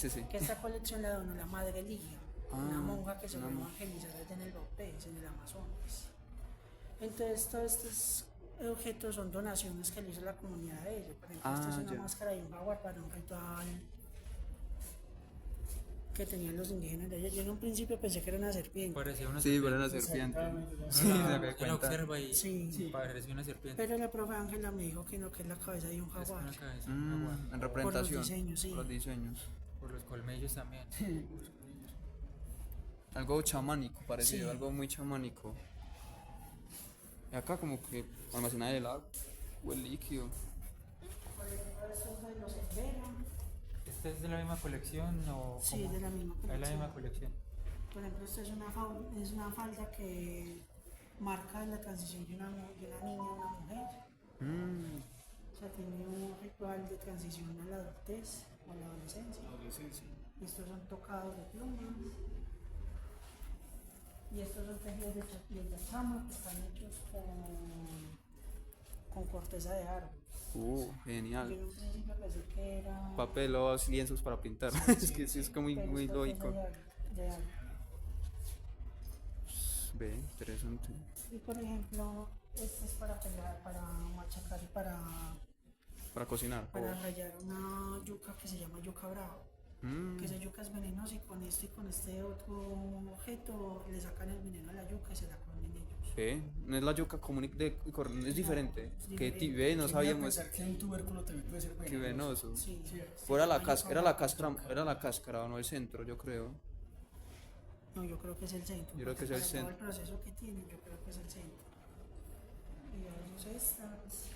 Sí, sí. que esta colección la donó la madre Ligia, una Ah, monja que se una fue a monja. evangelizar allá en el Bautés, en el Amazonas. Entonces todos estos objetos son donaciones que le hizo la comunidad de ella. Por ejemplo, esta es Ah, una ya. máscara de un jaguar para un ritual que tenían los indígenas de ella. Yo en un principio pensé que era una serpiente, Parecía una Sí, serpiente. para una serpiente. Sí, Sí, se la, me la cuenta. observa y Sí. parecía una serpiente. pero la profe Ángela me dijo que no, que es la cabeza de un Es jaguar. una cabeza, un jaguar. En representación. diseños, sí. Por los diseños. Por los colmillos también. Algo chamánico, parecido, Sí. algo muy chamánico. Y acá como que almacenar el agua o el líquido. Por ejemplo, estos de los Embera, ¿Esta es de la misma colección o sí, cómo? de la misma Es la colección. misma colección. Por ejemplo, esta es una falda que marca la transición de una niña a una mujer. O sea, tiene un ritual de transición a la adultez o a la adolescencia. Estos son tocados de pluma. Y estos son tejidos de chama que están hechos con corteza de árbol. Yo Genial. en un principio pensé que era... Papel o lienzos para pintar. Es que sí, es como pero muy es corteza lógico. de árbol. Ve, interesante. Y por ejemplo, este es para pegar, para machacar y Para cocinar. para rallar una yuca que se llama yuca brava. Que esa yuca es venenosa y con este otro objeto le sacan el veneno a la yuca y se la comen ellos. Ve, no es la yuca común es diferente. es Que diferente. ve, no sabíamos. Pensar que un tubérculo también puede ser Qué venenoso. venoso. Sí, Fuera la llama cáscara, yuca era la cáscara o no el centro, yo creo. No, yo creo que es el centro. Yo creo que porque es el para todo centro. el proceso que tiene, yo creo que es el centro. Y vemos estas.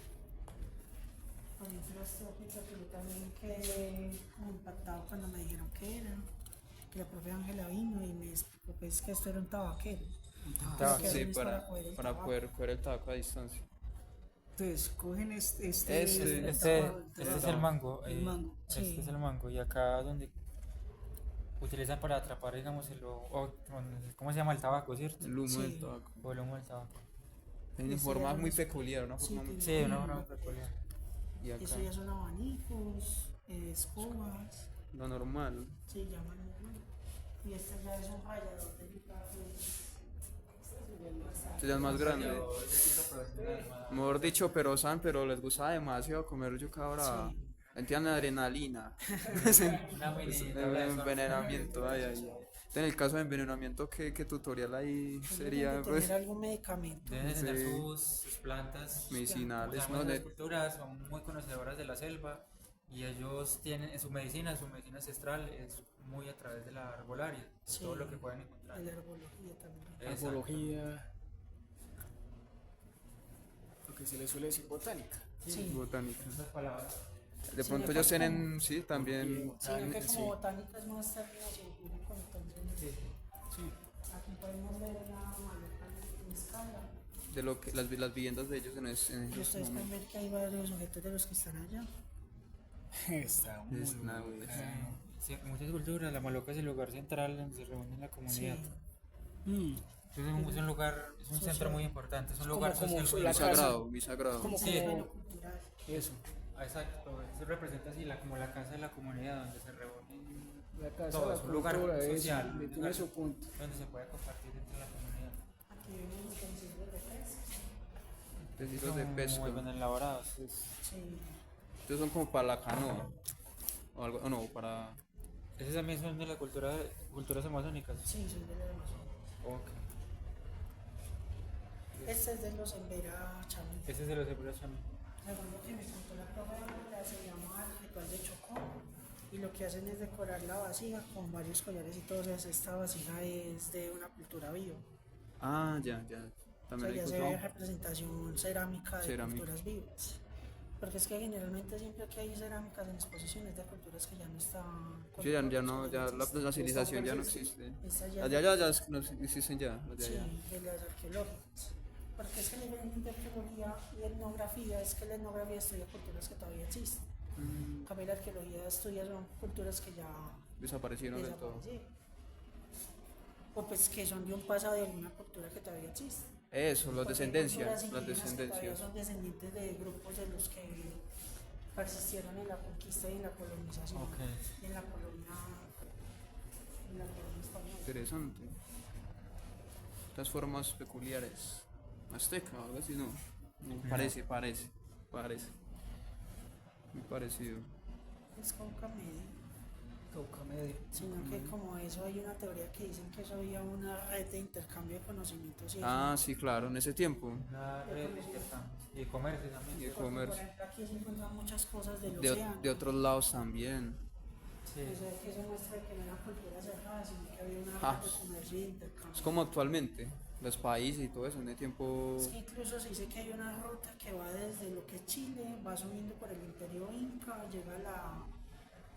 Por ejemplo, este objeto que yo también quedé como impactado cuando me dijeron que era. Que la profe Ángela vino y me explicó pues, que esto era un tabaquero. tabaco. Que Sí, hacen es para tabaco. poder coger el tabaco a distancia. Entonces, cogen este Este Este es el mango. El mango. Este Sí. es el mango. Y acá donde utilizan para atrapar, digamos, ¿cómo se llama? El tabaco, ¿cierto? El humo Sí. del tabaco. O el humo del tabaco. Tiene una Ese forma era muy un- peculiar, una forma Sí, muy. Sí, una forma peculiar. Y acá, Eso ya son abanicos, escobas, lo normal. se llaman normal. Y este ya es un rallador de yuca. Este ya es más grande. Mejor dicho, pero les gustaba demasiado comer yuca brava. Sí. Sentían adrenalina. Una mini Envenenamiento, ay, ay, ay. En el caso de envenenamiento, ¿qué tutorial ahí sería? Deben de Pues, tener algún medicamento. Deben de tener Sí. sus plantas Medicinales, Como ¿no? las De- culturas son muy conocedoras de la selva y ellos tienen su medicina ancestral es muy a través de la arbolaria, Sí. todo lo que pueden encontrar. De la herbología también. Exacto. Arbología. Lo que se le suele decir botánica. Sí. botánica. Esas palabras. De Sí, pronto le ellos falta- tienen, sí, también. Sino que sí. como botánica es más término científico, entonces Sí. aquí podemos ver una maleta en escala. De lo que las viviendas de ellos en Y esos ustedes pueden momentos. ver que hay varios objetos de los que están allá. Está muy Es una bueno. Sí, en muchas culturas la maloca es el lugar central donde se reúne la Sí. comunidad. Mm. Entonces es un lugar, es un centro muy importante, es un lugar como social muy la Muy casa. sagrado, muy sagrado. Como, Sí. Bueno, cultural. eso. Exacto, eso representa así como la casa de la comunidad donde se reúnen La casa, todos, la un lugar cultura, eso, social, un tiene lugar su punto. donde se puede compartir entre la comunidad. Aquí vemos utensilios de pesca. Utensilios de Son pesca. muy bien elaborados. Sí. Estos son como para la canoa. O algo, o no, para. Esos también son de la culturas amazónicas. Sí, soy de la Amazonas. Ok. Este es de los Embera Chamí. Ese es de los hebreos también. Según lo que me contó la profe Ángela, se llama el ritual de Chocó. Y lo que hacen es decorar la vasija con varios collares y todo. O sea, esta vasija es de una cultura viva. Ah, ya. O También sea, ya hay se ve cultura. representación cerámica de Cerámica. culturas vivas. Porque es que generalmente siempre que hay cerámicas en exposiciones de culturas que ya no están... Sí, ya no, ya la civilización ya no existe. Esta ya- Ya no existen ya. Las de Sí, allá. de las arqueológicas. Porque es que la diferencia entre arqueología y etnografía es que la etnografía estudia culturas que todavía existen. En cambio, la arqueología estudia son culturas que ya Desaparecieron del todo. desaparecieron. O pues que son de un pasado de alguna cultura que todavía existe. Eso, las Porque hay descendencias. culturas Las indígenas que todavía descendencias. son descendientes de grupos de los que persistieron en la conquista y en la colonización, Ok. y en la colonia Interesante. Las formas peculiares. Azteca, algo así, no. Parece. Muy parecido. Es Cauca Medio. Cauca Medio. Sino que como eso hay una teoría que dicen que eso había una red de intercambio de conocimientos y Ah, sí, claro, en ese tiempo. Una red de intercambio. Y de comercio también. Y de eso. Porque, comercio. por ejemplo, aquí se encuentran muchas cosas del De, océano. de otros lados también. Sí. Eso muestra que no era cultura cerrada, sino que había una Ah. red de comercio y de intercambio. Es como actualmente. Los países y todo eso en ese tiempo. Es que incluso se dice que hay una ruta que va desde lo que es Chile, va subiendo por el imperio Inca, llega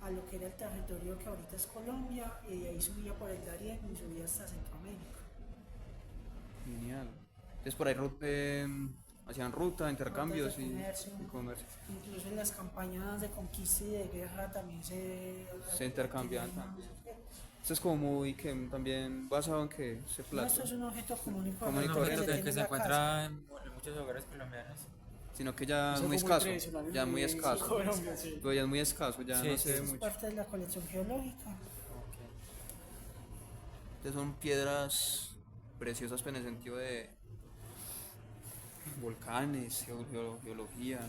a lo que era el territorio que ahorita es Colombia, y de ahí subía por el Darién y subía hasta Centroamérica. Genial. Entonces por ahí hacían ruta, intercambios Rutas de comercio. y comercio. Incluso en las campañas de conquista y de guerra también Se intercambiaban también. Esto es como muy que también basado en que se No, plata. esto es un objeto común y Común y Un corriente objeto corriente. que se tiene en la casa. encuentra en muchos hogares colombianos. Sino que ya Es muy algo escaso. tradicional Ya muy en escaso. Colombia, sí. Pero ya es muy escaso, ya Sí, no sí, se ve Esto es mucho. parte de la colección geológica. Estas son piedras preciosas en el sentido de volcanes, geología.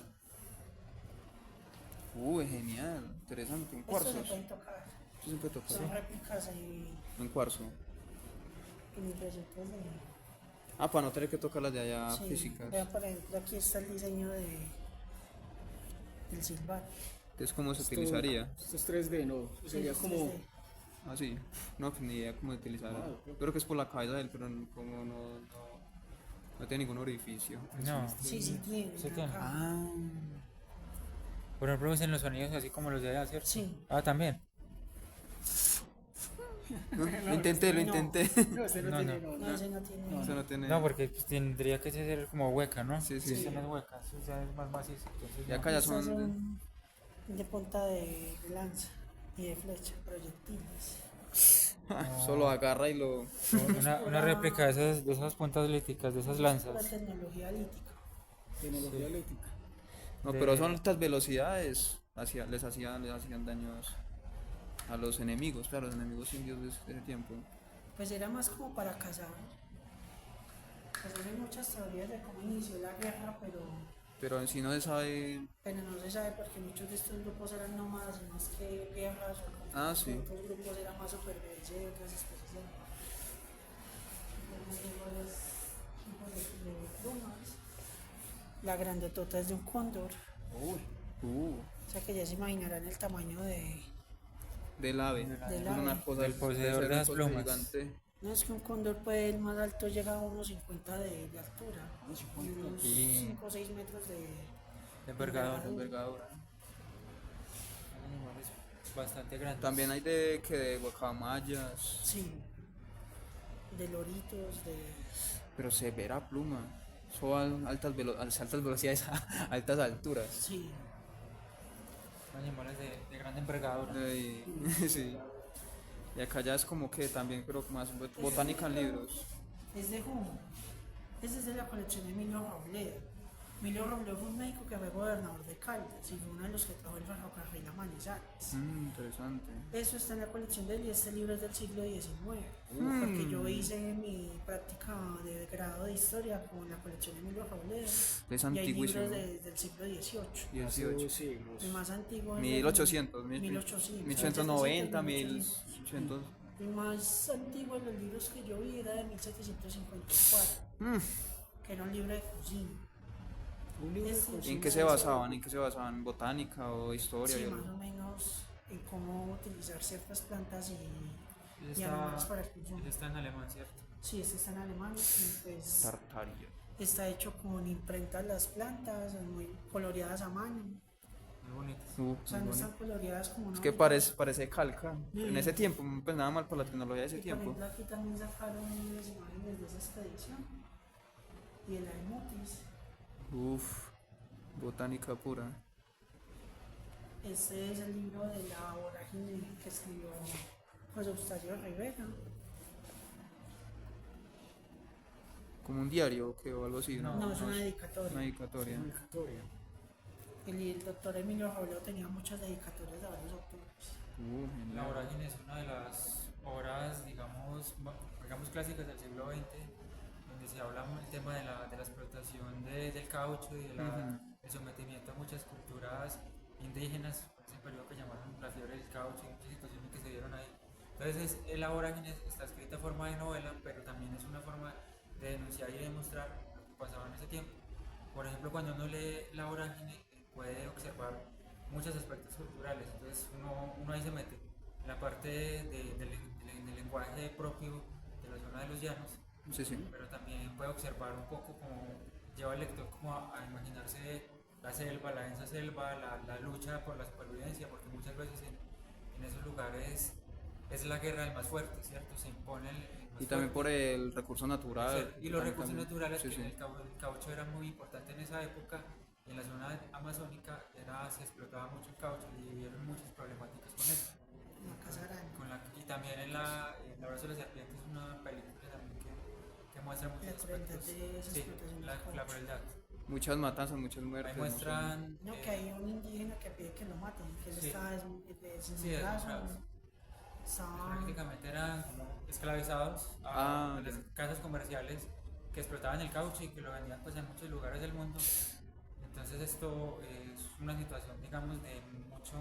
Genial, interesante. Un Esto cuarzo. se pueden tocar. Esto se puede tocar. Son réplicas Un cuarzo. y proyectos de... Ah, para no tener que tocar las de allá Sí, físicas. vean, por ejemplo, aquí está el diseño del silbato. Entonces, ¿cómo se Esto- utilizaría? Esto es 3D, ¿no? Sería Sí, como... 3D. Ah, sí. No, pues ni idea cómo utilizar. Ah, Creo que es por la cabeza de él, pero como no tiene ningún orificio. No. Sí, sí tiene. Sí tiene. acá. Ah, Pero no producen los sonidos así como los de allá, ¿cierto? Sí. Ah, también. lo intenté. No, este no, No, tiene, no. no. No, ese no tiene. Eso no tiene. No, porque pues, tendría que ser como hueca, ¿no? Sí, sí. Esta no es hueca, eso ya es más macizo. Entonces, Y no. acá ya Estas son. son de punta de lanza y de flecha, proyectiles. Solo agarra y lo. Una réplica de esas puntas líticas, de esas La lanzas. tecnología lítica. Tecnología eléctrica. No, pero son altas velocidades. Les hacían daños a los enemigos, claro, los enemigos indios de ese tiempo. Pues era más como para cazar. Pues hay muchas teorías de cómo inició la guerra, Pero en sí no se sabe. pero no se sabe porque muchos de estos grupos eran nómadas y más que guerras o como Ah, sí. otros grupos eran más supervivencia y otras especies de plumas. La grandotota es de un cóndor, o sea que ya se imaginarán el tamaño Del ave. Del Es una ave. cosa, Del poseedor debe ser de las una cosa plumas. gigante. No es que un cóndor puede, el más alto llega a unos 50 de altura, y unos Y- 5 o 6 metros de De envergadura. Envergadura. Animales bastante grandes. También hay de guacamayas, sí, de loritos, de pero severa pluma. Son altas velocidades a altas alturas. sí, Animales de gran envergadura. Sí. Y acá ya es como que también, pero más botánica en libros. es de Humo. Este es de la colección de Emilio Robledo. Emilio Robledo fue un médico que fue gobernador de Caldas y fue uno de los que trajo el ferrocarril a Manizales. Interesante. Eso está en la colección de él y este libro es del siglo XIX. Porque yo hice mi práctica de grado de historia con la colección de Emilio Robledo. Es Y hay antiguísimo. libros del siglo XVIII. Hace 18. 2 siglos. El más antiguo es 1800, 1800, 1890, 1800. 1800. El más antiguo de los libros que yo vi era de 1754, que era un libro de cocina. Un libro de Este- cocina. ¿En qué se basaban? ¿En qué se basaban? ¿Botánica o historia? Sí, más o menos en cómo utilizar ciertas plantas y Ese animales para el consumo. está en alemán, ¿cierto? Sí, este está en alemán y pues Tartaria. está hecho con imprentas las plantas, muy coloreadas a mano. Muy bonitos. O sea, no están coloreadas como Es una que hoja. parece calca. En ese tiempo, pues nada mal por la tecnología de ese Y, por tiempo. ejemplo, aquí también sacaron unas imágenes de esa expedición y el Aimutis. Botánica pura. Este es el libro de la vorágine que escribió José Eustacio Rivera. Como un diario o algo así. No, es una dedicatoria. Una dedicatoria. Dedicatoria. El doctor Emilio Robledo tenía muchas dedicatorias de varios autores. La Genial. vorágine es una de las obras, digamos, digamos clásicas del siglo XX, donde se habla el tema de la explotación del caucho y el sometimiento a muchas culturas indígenas, por ese periodo que llamaron la fiebre del caucho y muchas situaciones que se dieron ahí. Entonces, la vorágine está escrita en forma de novela, pero también es una forma de denunciar y demostrar lo que pasaba en ese tiempo. Por ejemplo, cuando uno lee la vorágine, puede observar muchos aspectos culturales, entonces uno ahí se mete en la parte del lenguaje propio de la zona de los llanos, Sí, sí. pero también puede observar un poco como lleva al lector como a imaginarse la selva, la densa selva, la lucha por la supervivencia, porque muchas veces en esos lugares es la guerra del más fuerte, ¿cierto? Se impone el más Y también fuerte. por el recurso natural. Y los también- recursos también. naturales, Sí, que sí. el caucho era muy importante en esa época, en la zona amazónica se explotaba mucho el caucho y hubieron muchas problemáticas con eso. La casa grande. Y también en la Brazo de la Serpiente es una película también que muestra muchos La crueldad aspectos. de esa Sí, explotación del la caucho. crueldad. Muchas matanzas, muchas muertes. Ahí muestran. No, que hay un indígena que pide que lo maten, que él Sí. está sin Sí, brazo, desmembrados. estaba... Prácticamente eran como esclavizados a las ya. casas comerciales que explotaban el caucho y que lo vendían pues en muchos lugares del mundo. Entonces esto es una situación, digamos, de mucho,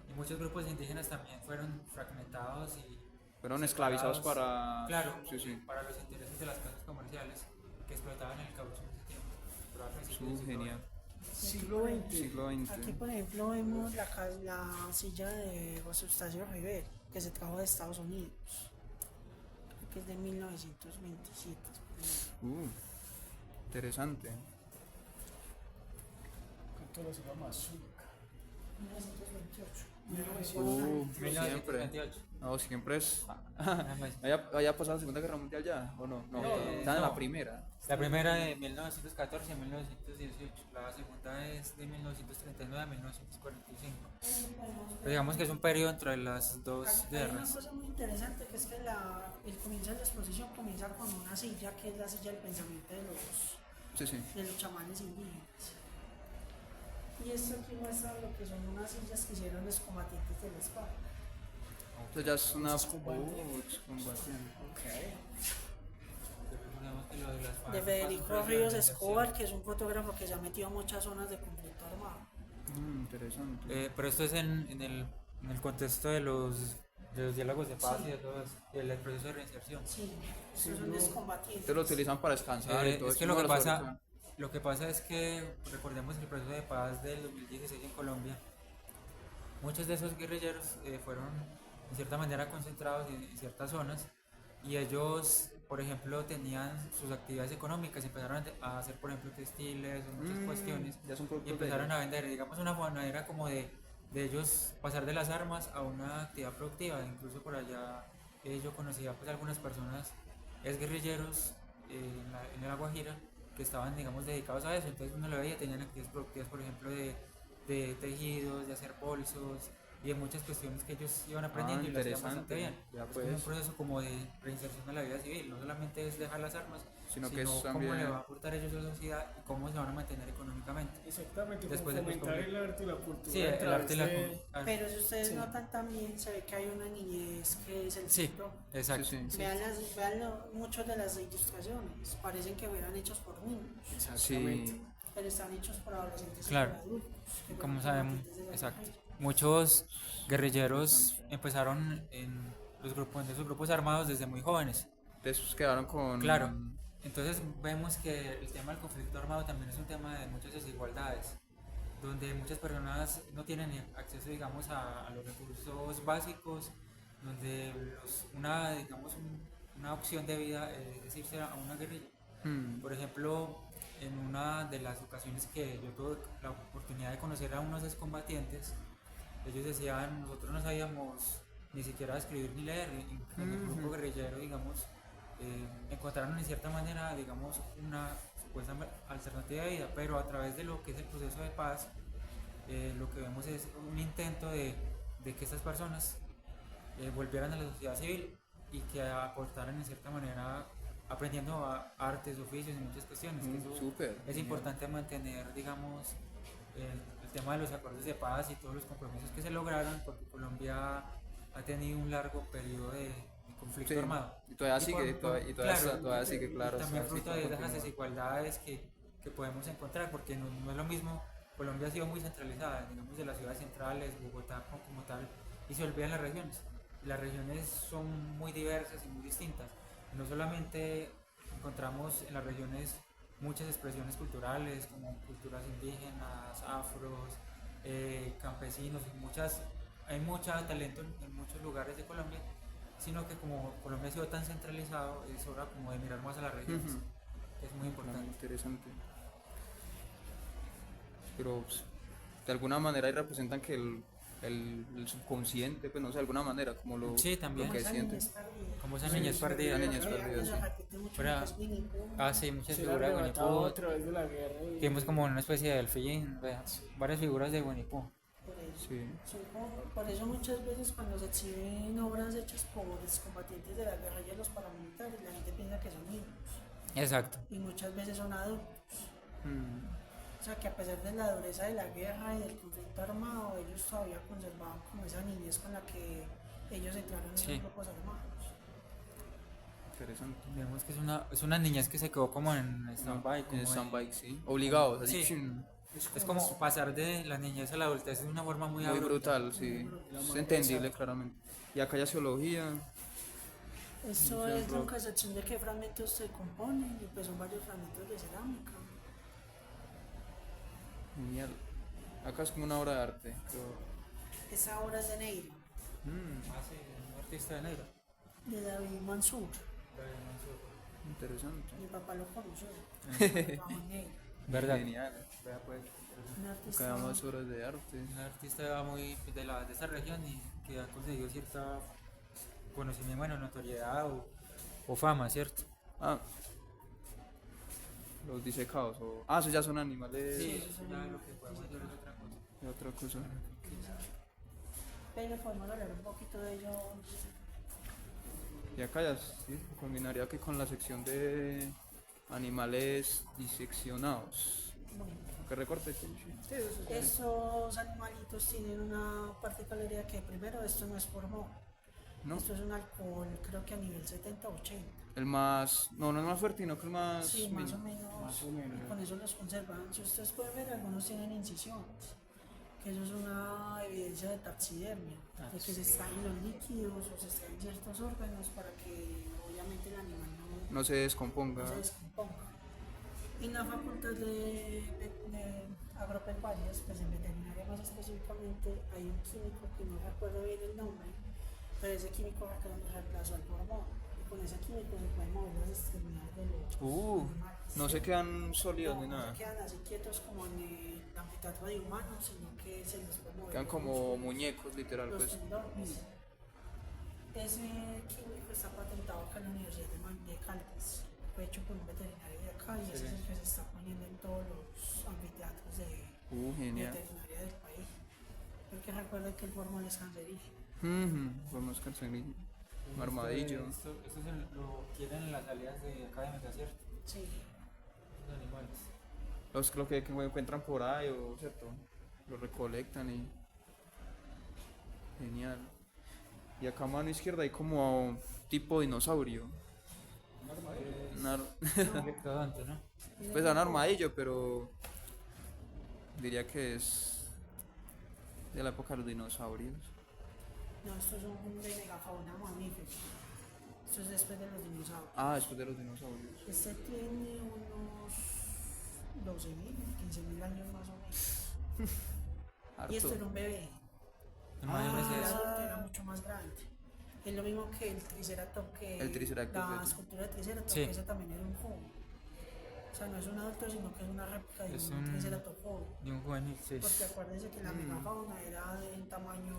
y muchos grupos indígenas también fueron fragmentados y Fueron esclavizados separados, para. claro, Sí, sí. para los intereses de las casas comerciales que explotaban el caucho en ese tiempo. Pero a principios del siglo Genial. Siglo XX. Siglo Aquí, XX. por ejemplo, vemos la silla de José Eustacio Rivera, que se trajo de Estados Unidos. Creo que es de 1927. Interesante. ¿Cuánto lo se llama? Azúcar. 1928. Siempre. 1928. No, siempre es. Nada más. ¿Haya pasado la Segunda Guerra Mundial ya? ¿O no? No, están en la primera. La primera de 1914 a 1918, la segunda es de 1939 a 1945. Pero digamos que es un periodo entre las dos Hay una guerras. cosa muy interesante que es que el comienzo de la exposición comienza con una silla que es la silla del pensamiento Sí, sí. de los chamanes indígenas. Y esto aquí muestra lo que son unas sillas que hicieron los combatientes de la espada. Esto ya es una. Excombatiente. Excombatiente. Digamos que lo de las De FARC Federico pasó por Ríos la Escobar, que es un fotógrafo que se ha metido a muchas zonas de conflicto armado. Interesante. pero esto es en el contexto de los diálogos de paz y de todo eso, del proceso de reinserción. Sí, esos son excombatientes. Ustedes lo utilizan para descansar y todo Es que eso, lo ¿no? que Sobre todo. lo que pasa es que recordemos el proceso de paz del 2016 en Colombia. Muchos de esos guerrilleros fueron en cierta manera concentrados en ciertas zonas y ellos, por ejemplo, tenían sus actividades económicas, empezaron a hacer, por ejemplo, textiles o muchas cuestiones Ya son y productos de empezaron ellos. a vender, digamos, una manera como de ellos pasar de las armas a una actividad productiva. Incluso por allá yo conocía pues algunas personas, guerrilleros en la Guajira, que estaban, digamos, dedicados a eso. Entonces uno lo veía, tenían actividades productivas, por ejemplo, de tejidos, de hacer bolsos y de muchas cuestiones que ellos iban aprendiendo y lo hacían bastante bien. Ya Es como un pues, proceso como de reinserción a la vida civil, no solamente es dejar las armas, Sino que es cómo también- le va a aportar ellos a la sociedad y cómo se van a mantener económicamente. Exactamente, Después como de fomentar pues, el arte y la cultura. Sí, a el través arte y la de- Pero si ustedes Sí. notan también, se ve que hay una niñez que es el Sí, centro. exacto. Sí, sí. Vean muchas de las ilustraciones, parecen que fueran hechos por niños, Sí. pero están hechos por adolescentes Claro. y por adultos. que Como fueron sabemos, combatientes de la exacto. guerra. Muchos guerrilleros empezaron en esos grupos armados desde muy jóvenes. De esos quedaron con. Claro. Entonces vemos que el tema del conflicto armado también es un tema de muchas desigualdades, donde muchas personas no tienen acceso, digamos, a los recursos básicos, donde digamos, una opción de vida es irse a una guerrilla. Por ejemplo, en una de las ocasiones que yo tuve la oportunidad de conocer a unos excombatientes, ellos decían, nosotros no sabíamos ni siquiera escribir ni leer, en el grupo guerrillero, digamos, encontraron en cierta manera, digamos, una supuesta alternativa de vida, pero a través de lo que es el proceso de paz, lo que vemos es un intento de que estas personas volvieran a la sociedad civil y que aportaran en cierta manera aprendiendo artes, oficios y muchas cuestiones. Que eso Súper. es genial. importante mantener, digamos, el tema de los acuerdos de paz y todos los compromisos que se lograron, porque Colombia ha tenido un largo periodo de conflicto Sí, armado. y todavía por- sigue, por- todavía sigue, claro. también está fruto así, de esas continúa. desigualdades que podemos encontrar, porque no es lo mismo, Colombia ha sido muy centralizada, digamos de las ciudades centrales, Bogotá como tal, y se olvidan las regiones. Y las regiones son muy diversas y muy distintas. No solamente encontramos en las regiones muchas expresiones culturales, como culturas indígenas, afros, campesinos, hay mucho talento en muchos lugares de Colombia, sino que como Colombia ha sido tan centralizado, es hora como de mirar más a las regiones, Ujú. que es muy Claro, importante. interesante. Pero pues, de alguna manera ahí representan que el subconsciente, pues no sé, de alguna manera, como Sí, lo también. Como que esa sienten. niñez perdida. Como esa niñez perdida. La niñez perdida, sí. Se repite mucho Pero- lo que es Winnie Pooh. Sí, muchas Será figuras de Winnie arrebatado Pooh. a través de la guerra y... Que vemos como una especie de delfín, varias figuras de Winnie Pooh. Por eso. Sí. Por eso muchas veces cuando se exhiben obras hechas por excombatientes de la guerrilla y los paramilitares, la gente piensa que son niños Exacto. y muchas veces son adultos. Mm, O sea que a pesar de la dureza de la guerra y del conflicto armado, ellos todavía conservaban como esa niñez con la que ellos entraron en Sí. los grupos armados. interesante. Vemos que es una niñez que se quedó como en stand-by. En stand-by, sí. Obligados, así. Sí. chin, Es como pasar de la niñez a la adultez de una forma muy muy abrupta. brutal, sí. Es entendible, claramente. Y acá ya zoología. Esto es la concepción de qué fragmentos se componen y pues son varios fragmentos de cerámica. Genial. Acá es como una obra de arte. Esa obra es de Neira, Ah, sí, un artista de negro. de David Mansur. Interesante. Mi papá lo conoció. Trabajó en Neira. ¿Verdad? Genial. Vea pues. Un Acá artista. hay más obras de arte. Un artista muy de esta región y que ha conseguido cierta conocimiento, bueno, notoriedad o fama, ¿cierto? Ah. Los disecados. Ah, esos ya son animales. Sí, eso ya lo que podemos hacer es otra cosa. Y otra cosa. Pero podemos hablar un poquito de ello. Y acá ya sí, combinaría que con la sección de animales diseccionados. Bueno, ¿Qué recorte? Sí. estos animalitos tienen una particularidad que primero esto no es por moho. ¿No? Esto es un alcohol creo que a nivel 70-80. El más. No, no es más fuerte, sino que el más. Sí, más o mini. menos. Más o menos. Con eso los conservan. Si ustedes pueden ver, algunos tienen incisiones. Que eso es una evidencia de taxidermia. De que se extraen los líquidos o se extraen ciertos órganos para que obviamente el animal No se descomponga. no se descomponga. Y en la facultad de agropecuarias, pues en veterinaria más específicamente, hay un químico que no recuerdo bien el nombre, pero ese químico reemplazó al hormón. Y con ese químico se pueden mover las extremidades de los animales. No se quedan sólidos ni No nada. se quedan así quietos como en el anfiteatro de humanos, sino que se les puede mover. Quedan como muñecos, literal, los pues. tendones. Ese químico está patentado acá en la Universidad de Caldas. Fue hecho por un veterinario de acá y ese es el que se está poniendo en todos los anfiteatros de Genial. veterinaria del país. Porque recuerden que el hormón es cancerígeno. Vamos cancerígeno. Armadillo. Esto lo quieren en las salidas de acá de Metacierto, Sí. los animales. Lo que encuentran por ahí, o cierto. Lo recolectan y. Genial. Y acá a mano izquierda hay como tipo dinosaurio. Un ectodonte, ¿no? Pues un armadillo, pero diría que es de la época de los dinosaurios. No, estos son de megafauna mamífera. Esto es después de los dinosaurios. Ah, después de los dinosaurios. Este tiene unos 12.000, 15.000 años más o menos. Y esto era Harto. un bebé. Imagínense El eso. adulto era mucho más grande. Es lo mismo que el Triceratops, que El Triceratops, de la hecho. escultura de Triceratops, Sí. que ese también era un joven. O sea, no es un adulto, sino que es una réplica de Es un un- Triceratops joven. De un juvenil, sí. Porque acuérdense que la megafauna era de un tamaño,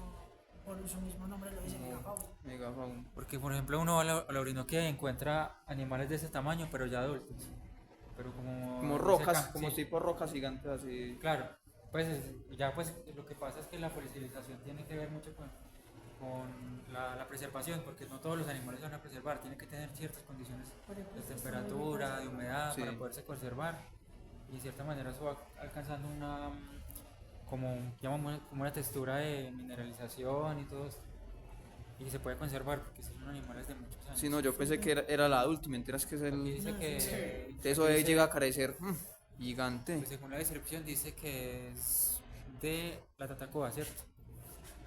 por su mismo nombre lo dice megafauna. Megafauna. Porque, por ejemplo, uno va a la Orinoquia y encuentra animales de ese tamaño, pero ya adultos. Pero Como rocas, como sí. tipo rocas gigantes así. Claro, pues ya pues lo que pasa es que la fosilización tiene que ver mucho con la preservación, porque no todos los animales se van a preservar, tienen que tener ciertas condiciones Por ejemplo, de esto temperatura, de humedad, Sí. para poderse conservar. Y de cierta manera eso va alcanzando una, como, llamamos, como una textura de mineralización y todo esto. y se puede conservar porque son animales de muchos años. Si no, yo pensé que era la adulta, mentiras que es Aquí el... dice que Eso dice- llega a carecer gigante. pues según la descripción dice que es de la Tatacoa, ¿cierto?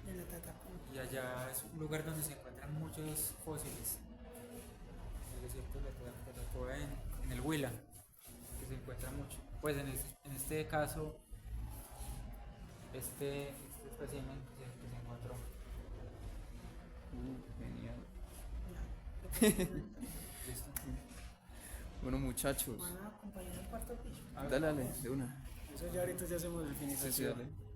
de la Tatacoa. Y allá es un lugar donde se encuentran muchos fósiles. El desierto de la Tatacoa en el Huila, que se encuentra mucho. Pues en este caso, este espécimen que se encontró. Genial. Listo. Bueno, muchachos. Van a acompañar al cuarto piso. Dale, de una. Eso ya ahorita ya hacemos el Sí, sí, finalización. dale.